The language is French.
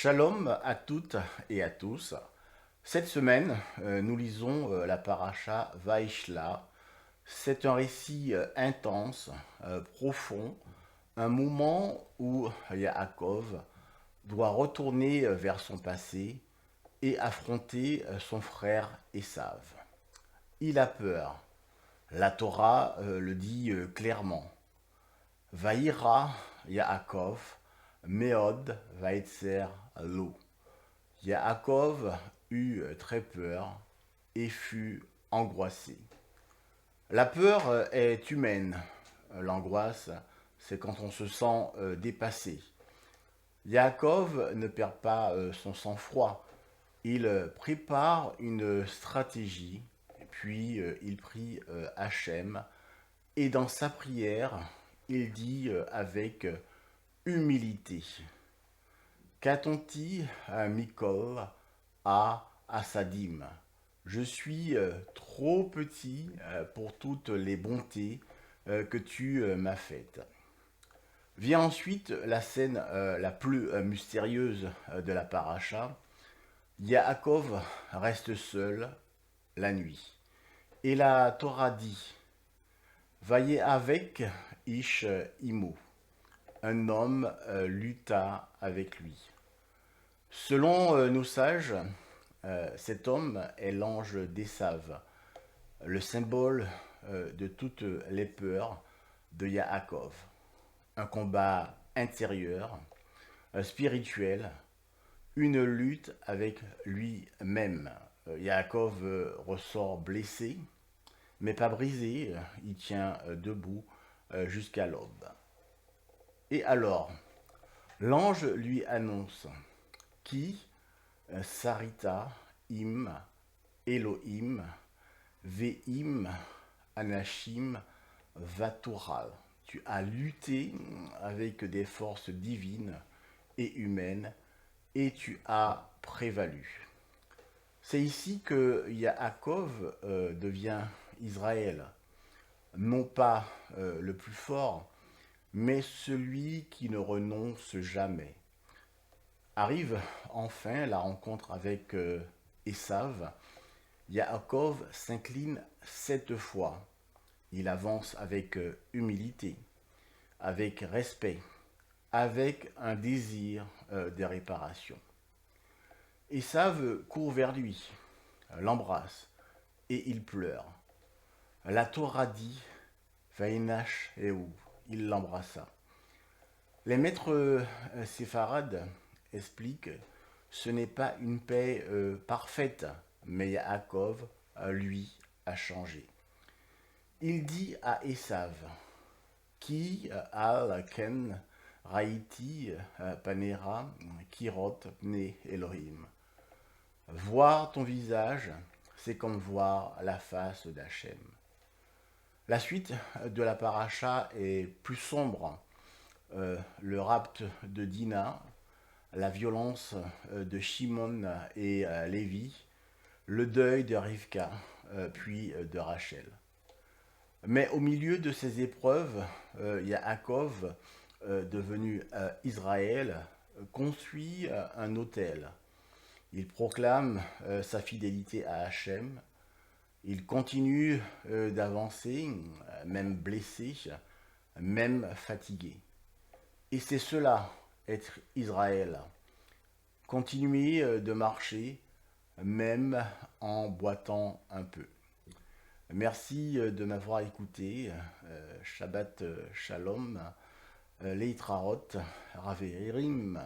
Shalom à toutes et à tous. Cette semaine, nous lisons la paracha Vaishla. C'est un récit intense, profond, un moment où Yaakov doit retourner vers son passé et affronter son frère Esav. Il a peur. La Torah le dit clairement. Vaïra Yaakov, Meod Vaetzer Lo. Yaakov eut très peur et fut angoissé. La peur est humaine. L'angoisse, c'est quand on se sent dépassé. Yaakov ne perd pas son sang-froid. Il prépare une stratégie, puis il prie Hachem, et dans sa prière, il dit avec humilité: Katonti Mikol à Assadim. Je suis trop petit pour toutes les bontés que tu m'as faites. Vient ensuite la scène la plus mystérieuse de la paracha. Yaakov reste seul la nuit. Et la Torah dit: Vaillez avec Ish Imo. Un homme lutta avec lui. Selon nos sages, cet homme est l'ange d'Esav, le symbole de toutes les peurs de Yaakov. Un combat intérieur, spirituel, une lutte avec lui-même. Yaakov ressort blessé, mais pas brisé, il tient debout jusqu'à l'aube. Et alors, l'ange lui annonce: Qui Sarita im Elohim veim anashim vatural. Tu as lutté avec des forces divines et humaines et tu as prévalu. C'est ici que Yaakov devient Israël, non pas le plus fort, mais celui qui ne renonce jamais. Arrive enfin la rencontre avec Esav. Yaakov s'incline 7 fois. Il avance avec humilité, avec respect, avec un désir de réparation. Esav court vers lui, l'embrasse, et il pleure. La Torah dit: Vaïnash Ehou. Il l'embrassa. Les maîtres séfarades expliquent: ce n'est pas une paix parfaite, mais Yaakov, lui, a changé. Il dit à Esav: Ki al ken raiti panera kirot pne Elohim. Voir ton visage, c'est comme voir la face d'Hachem. La suite de la paracha est plus sombre. Le rapt de Dina, la violence de Shimon et Lévi, le deuil de Rivka, puis de Rachel. Mais au milieu de ces épreuves, Yaakov, devenu Israël, construit un autel. Il proclame sa fidélité à Hachem. Il continue d'avancer, même blessé, même fatigué. Et c'est cela, être Israël. Continuer de marcher, même en boitant un peu. Merci de m'avoir écouté. Shabbat Shalom. Leitrarot. Raverim.